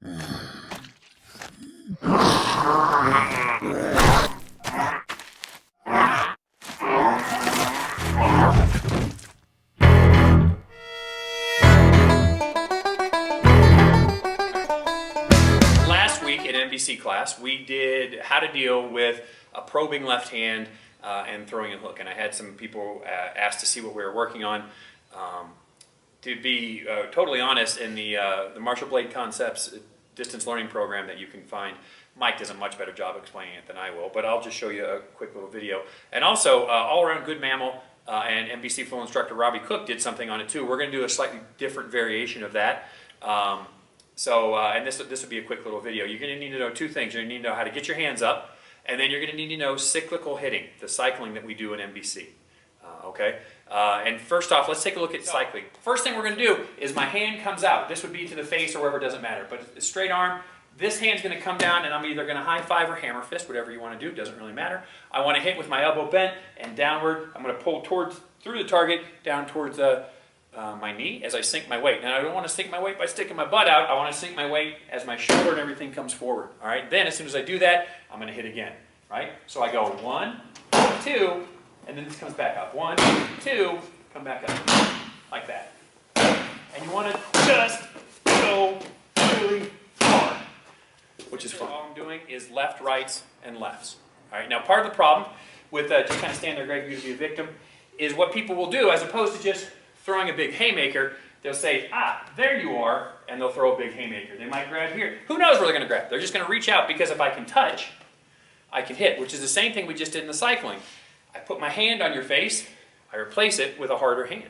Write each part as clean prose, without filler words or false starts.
Last week in NBC class, we did how to deal with a probing left hand and throwing a hook. And I had some people ask to see what we were working on. To be totally honest, in the Marshall Blade Concepts distance learning program that you can find, Mike does a much better job explaining it than I will, but I'll just show you a quick little video. And also, All Around Good Mammal and NBC flow instructor Robbie Cook did something on it too. We're going to do a slightly different variation of that. And this would be a quick little video. You're going to need to know two things. You're going to need to know how to get your hands up, and then you're going to need to know cyclical hitting, the cycling that we do in NBC. Okay? And first off, let's take a look at cycling. First thing we're going to do is my hand comes out. This would be to the face or wherever, it doesn't matter. But a straight arm, this hand's going to come down, and I'm either going to high five or hammer fist, whatever you want to do, doesn't really matter. I want to hit with my elbow bent and downward. I'm going to pull through the target down towards my knee as I sink my weight. Now I don't want to sink my weight by sticking my butt out. I want to sink my weight as my shoulder and everything comes forward. All right. Then as soon as I do that, I'm going to hit again. Right. So I go 1, 2, and then this comes back up. 1, 2, come back up like that. And you want to just go really hard, which is fun. All I'm doing is left, rights, and lefts. All right. Now part of the problem with just kind of stand there, Greg, you to be a victim, is what people will do as opposed to just throwing a big haymaker, they'll say, ah, there you are, and they'll throw a big haymaker. They might grab here. Who knows where they're going to grab? They're just going to reach out because if I can touch, I can hit, which is the same thing we just did in the cycling. I put my hand on your face, I replace it with a harder hand,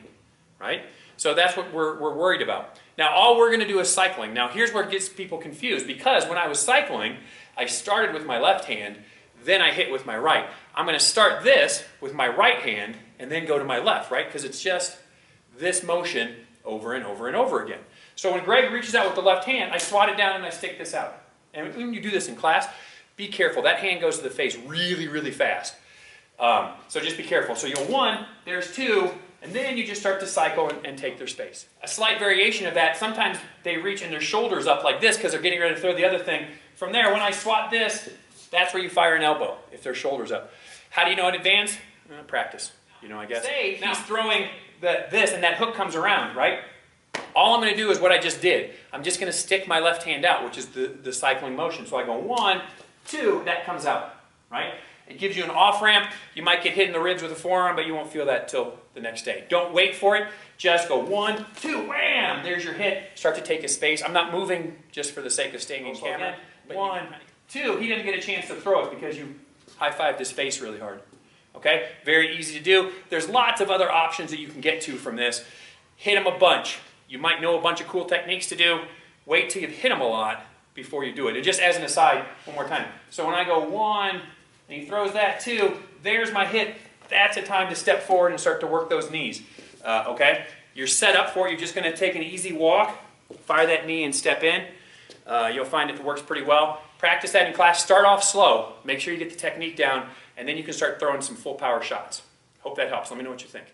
right? So that's what we're worried about. Now, all we're going to do is cycling. Now, here's where it gets people confused, because when I was cycling, I started with my left hand, then I hit with my right. I'm going to start this with my right hand and then go to my left, right? Because it's just this motion over and over and over again. So when Greg reaches out with the left hand, I swat it down and I stick this out. And when you do this in class, be careful. That hand goes to the face really, really fast. So just be careful. So you'll 1, there's 2, and then you just start to cycle and take their space. A slight variation of that, sometimes they reach and their shoulders up like this because they're getting ready to throw the other thing. From there, when I swat this, that's where you fire an elbow, if their shoulders up. How do you know in advance? Practice, I guess. Say he's throwing this and that hook comes around, right? All I'm going to do is what I just did. I'm just going to stick my left hand out, which is the cycling motion. So I go 1, 2, that comes out, right? It gives you an off ramp. You might get hit in the ribs with a forearm, but you won't feel that till the next day. Don't wait for it. Just go 1, 2, wham! There's your hit. Start to take a space. I'm not moving just for the sake of staying in camera. 1, 2, he didn't get a chance to throw it because you high-fived his face really hard. Okay, very easy to do. There's lots of other options that you can get to from this. Hit them a bunch. You might know a bunch of cool techniques to do. Wait till you've hit them a lot before you do it. And just as an aside, one more time. So when I go 1, and he throws that 2, there's my hit. That's a time to step forward and start to work those knees. Okay, you're set up for it. You're just going to take an easy walk, fire that knee and step in. You'll find it works pretty well. Practice that in class. Start off slow. Make sure you get the technique down, and then you can start throwing some full power shots. Hope that helps. Let me know what you think.